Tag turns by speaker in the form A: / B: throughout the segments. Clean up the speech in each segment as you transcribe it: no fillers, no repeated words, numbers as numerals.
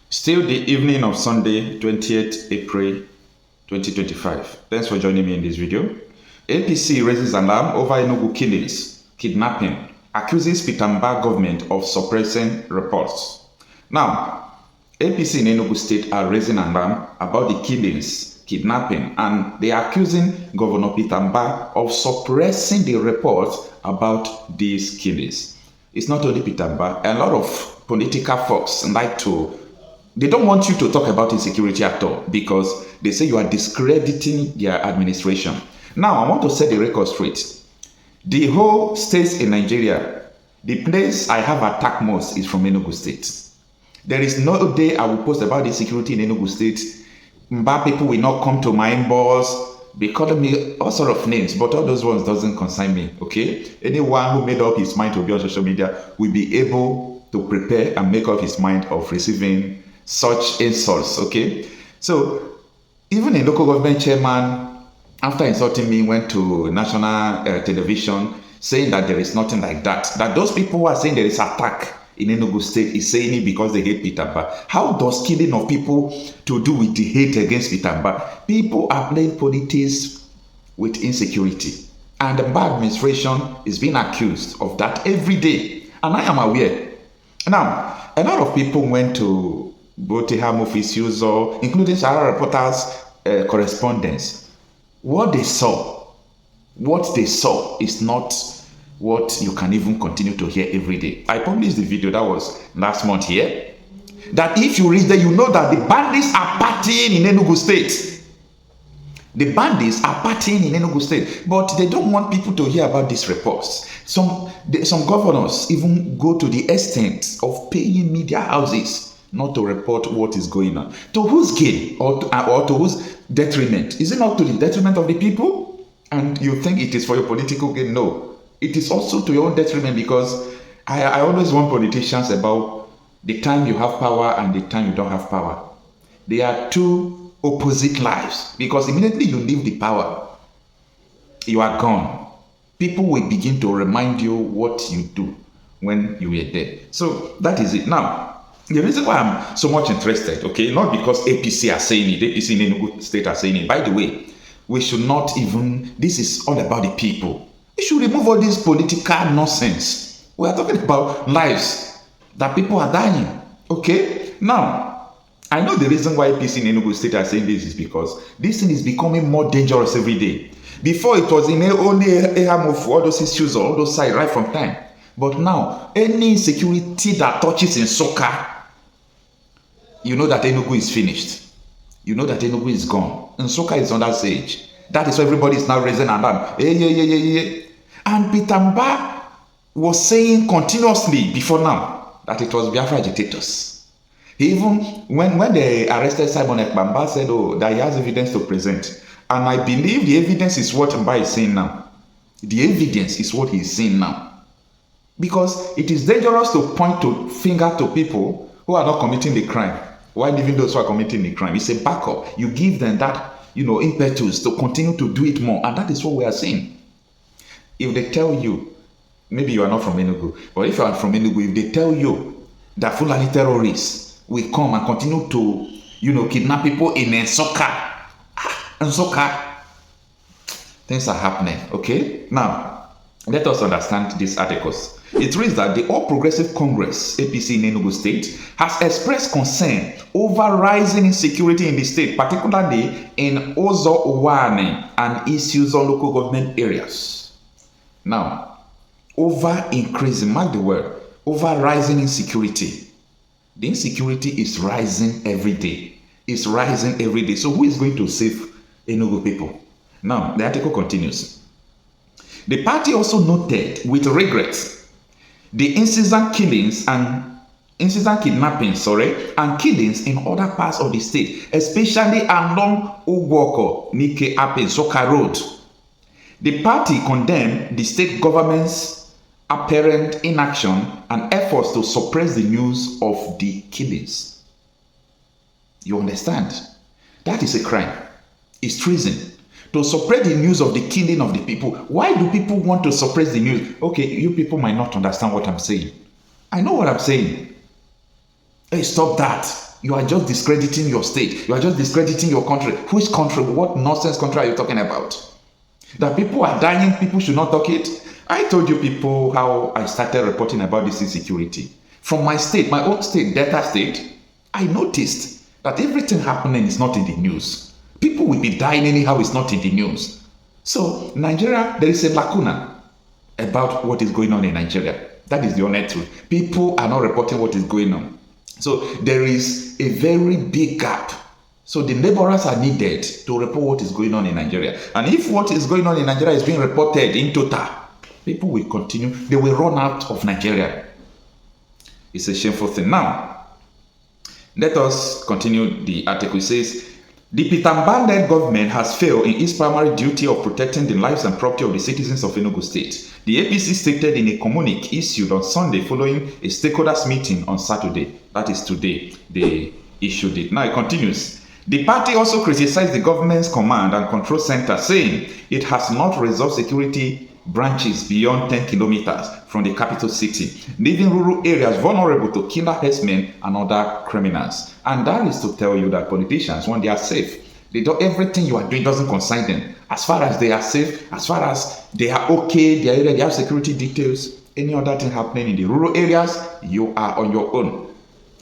A: Still the evening of Sunday, 20th April 2025. Thanks for joining me in this video. APC raises alarm over Enugu killings, kidnapping, accuses Pitamba government of suppressing reports. Now, APC in Enugu state are raising alarm about the killings, kidnapping, and they are accusing Governor Pitamba of suppressing the reports about these killings. It's not only Pitamba, a lot of political folks they don't want you to talk about insecurity at all because they say you are discrediting their administration. Now, I want to set the record straight. The whole states in Nigeria, the place I have attacked most is from Enugu State. There is no day I will post about the security in Enugu State. Mba people will not come to my inbox. They call me all sort of names, but all those ones doesn't concern me, okay? Anyone who made up his mind to be on social media will be able to prepare and make up his mind of receiving such insults, okay? So, even a local government chairman, after insulting me, went to national television saying that there is nothing like that. That those people who are saying there is attack in Enugu State is saying it because they hate Pitamba. How does killing of people to do with the hate against Pitamba? People are playing politics with insecurity. And the bad administration is being accused of that every day. And I am aware. Now, a lot of people went to both the home officials, including Sahara reporters, correspondence. What they saw is not what you can even continue to hear every day. I published the video that was last month here. That if you read there, you know that the bandits are partying in Enugu State. The bandits are partying in Enugu State, but they don't want people to hear about these reports. Some governors even go to the extent of paying media houses not to report what is going on. To whose gain or to whose detriment? Is it not to the detriment of the people? And you think it is for your political gain? No. It is also to your own detriment because I always warn politicians about the time you have power and the time you don't have power. They are two opposite lives because immediately you leave the power, you are gone. People will begin to remind you what you do when you were there. So that is it. Now, the reason why I'm so much interested, okay, not because APC are saying it, APC in Enugu State are saying it. By the way, we should not even, this is all about the people. We should remove all this political nonsense. We are talking about lives that people are dying, okay? Now, I know the reason why APC in Enugu State are saying this is because this thing is becoming more dangerous every day. Before it was in only a harm of all those issues or all those sides right from time. But now, any insecurity that touches in soccer, you know that Enugu is finished. You know that Enugu is gone. And Soka is on that stage. That is why everybody is now raising an alarm. And Pitamba was saying continuously before now that it was Biafra agitators. Even when they arrested Simon Ekpa, said that he has evidence to present. And I believe the evidence is what Mba is saying now. The evidence is what he is saying now. Because it is dangerous to point to finger to people who are not committing the crime. Why leaving those who are committing the crime? It's a backup. You give them that, impetus to continue to do it more. And that is what we are saying. If they tell you, maybe you are not from Enugu, but if you are from Enugu, if they tell you that Fulani terrorists will come and continue to, kidnap people in Nsoka, things are happening, okay? Now, let us understand these articles. It reads that the All Progressive Congress, APC in Enugu State, has expressed concern over rising insecurity in the state, particularly in Ozo Uwane and East Uzo local government areas. Now, over increasing, mark the word, over rising insecurity. The insecurity is rising every day. It's rising every day. So who is going to save Enugu people? Now, the article continues. The party also noted with regret the incessant kidnappings and killings in other parts of the state, especially along Ugwoko, Nike Ape, Soka Road. The party condemned the state government's apparent inaction and efforts to suppress the news of the killings. You understand? That is a crime. It's treason. To suppress the news of the killing of the people. Why do people want to suppress the news? Okay, you people might not understand what I'm saying. I know what I'm saying. Hey, stop that. You are just discrediting your state. You are just discrediting your country. Which country? What nonsense country are you talking about? That people are dying, people should not talk it. I told you people how I started reporting about this insecurity. From my state, my own state, Delta State, I noticed that everything happening is not in the news. People will be dying anyhow, it's not in the news. So, Nigeria, there is a lacuna about what is going on in Nigeria. That is the honest truth. People are not reporting what is going on. So, there is a very big gap. So, the laborers are needed to report what is going on in Nigeria. And if what is going on in Nigeria is being reported in total, people will continue. They will run out of Nigeria. It's a shameful thing. Now, let us continue the article. It says, the Pitamba-led government has failed in its primary duty of protecting the lives and property of the citizens of Enugu State. The APC stated in a communique issued on Sunday following a stakeholders meeting on Saturday. That is today. They issued it. Now it continues. The party also criticized the government's command and control center, saying it has not resolved security branches beyond 10 kilometers from the capital city, leaving rural areas vulnerable to killer herdsmen and other criminals. And that is to tell you that politicians, when they are safe, they do everything you are doing doesn't concern them. As far as they are safe, as far as they are okay, they have security details, any other thing happening in the rural areas, you are on your own.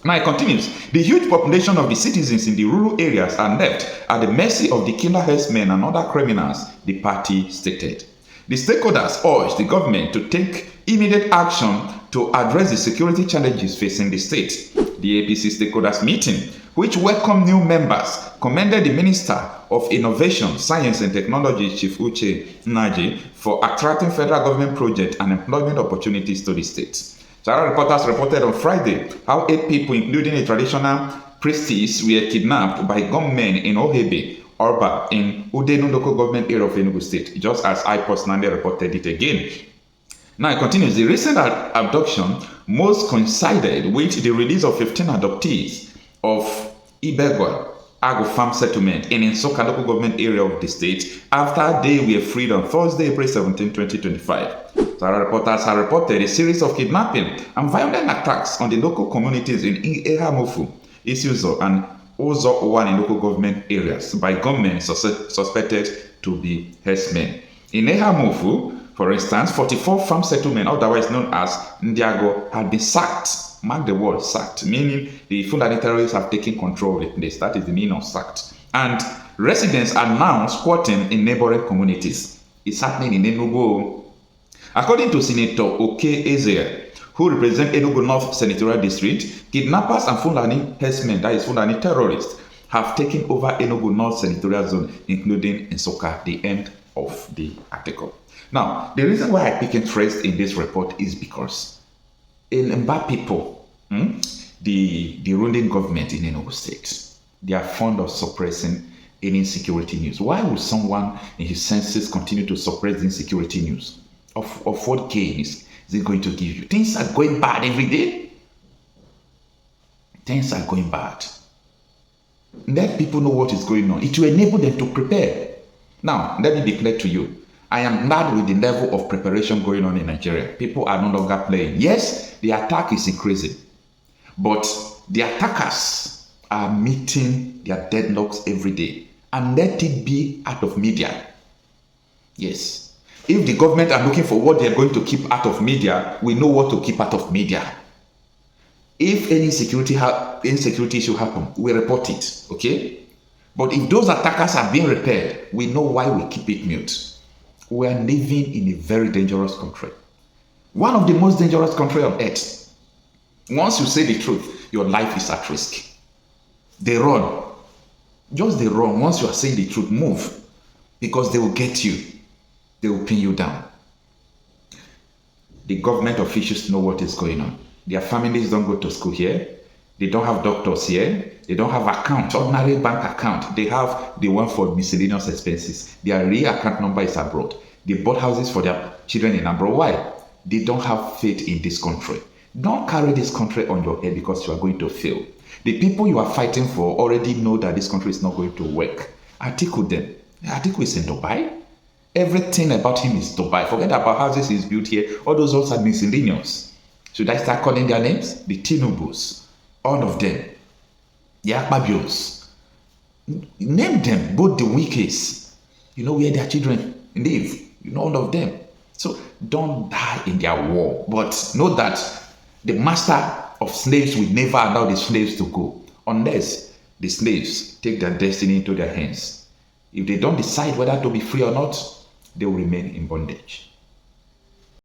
A: Now it continues. The huge population of the citizens in the rural areas are left at the mercy of the killer herdsmen and other criminals, the party stated. The stakeholders urged the government to take immediate action to address the security challenges facing the state. The APC stakeholders meeting, which welcomed new members, commended the Minister of Innovation, Science and Technology, Chief Uche Nnamdi, for attracting federal government projects and employment opportunities to the state. Channel reporters reported on Friday how 8 people, including a traditional priestess, were kidnapped by gunmen in Ohebe, Orba, in Udenu local government area of Enugu State, just as I personally reported it again. Now it continues. The recent abduction most coincided with the release of 15 adoptees of Ebuka Obi farm settlement in Nsukka local government area of the state after they were freed on Thursday, April 17, 2025. Sarah reporters have reported a series of kidnapping and violent attacks on the local communities in Ehamofu, Isuzo, and Ozo One in local government areas by gunmen suspected to be herdsmen. In Ehamofu, for instance, 44 farm settlements, otherwise known as Ndiago, had been sacked. Mark the word sacked, meaning the Fulani terrorists have taken control of the place. That is the meaning of sacked. And residents are now squatting in neighboring communities. It's happening in Enugu. According to Senator Oke Ezeer, who represents Enugu North Senatorial District, kidnappers and Fulani herdsmen, that is Fulani terrorists, have taken over Enugu North Senatorial Zone, including Nsukka, the end of the article. Now, the reason why I pick interest in this report is because in Mba people, the ruling government in Enugu State, they are fond of suppressing any insecurity news. Why would someone in his senses continue to suppress the insecurity news? Of what gain is it going to give you? Things are going bad every day. Things are going bad. Let people know what is going on. It will enable them to prepare. Now, let me declare to you, I am glad with the level of preparation going on in Nigeria. People are no longer playing. Yes, the attack is increasing, but the attackers are meeting their deadlocks every day. And let it be out of media. Yes. If the government are looking for what they are going to keep out of media, we know what to keep out of media. If any insecurity issue happen, we report it, okay? But if those attackers are being repaired, we know why we keep it mute. We are living in a very dangerous country. One of the most dangerous countries on earth. Once you say the truth, your life is at risk. They run. Just they run. Once you are saying the truth, move. Because they will get you. They will pin you down. The government officials know what is going on. Their families don't go to school here. They don't have doctors here. They don't have account, ordinary bank account. They have the one for miscellaneous expenses. Their real account number is abroad. They bought houses for their children in abroad. Why? They don't have faith in this country. Don't carry this country on your head because you are going to fail. The people you are fighting for already know that this country is not going to work. Atiku then. Atiku is in Dubai. Everything about him is Dubai. Forget about houses he's built here. All those ones are miscellaneous. Should I start calling their names? The Tinubus. All of them. the Akpabios. Name them, both the wikis. You know where their children live. You know all of them. So don't die in their war. But know that the master of slaves will never allow the slaves to go unless the slaves take their destiny into their hands. If they don't decide whether to be free or not, they will remain in bondage.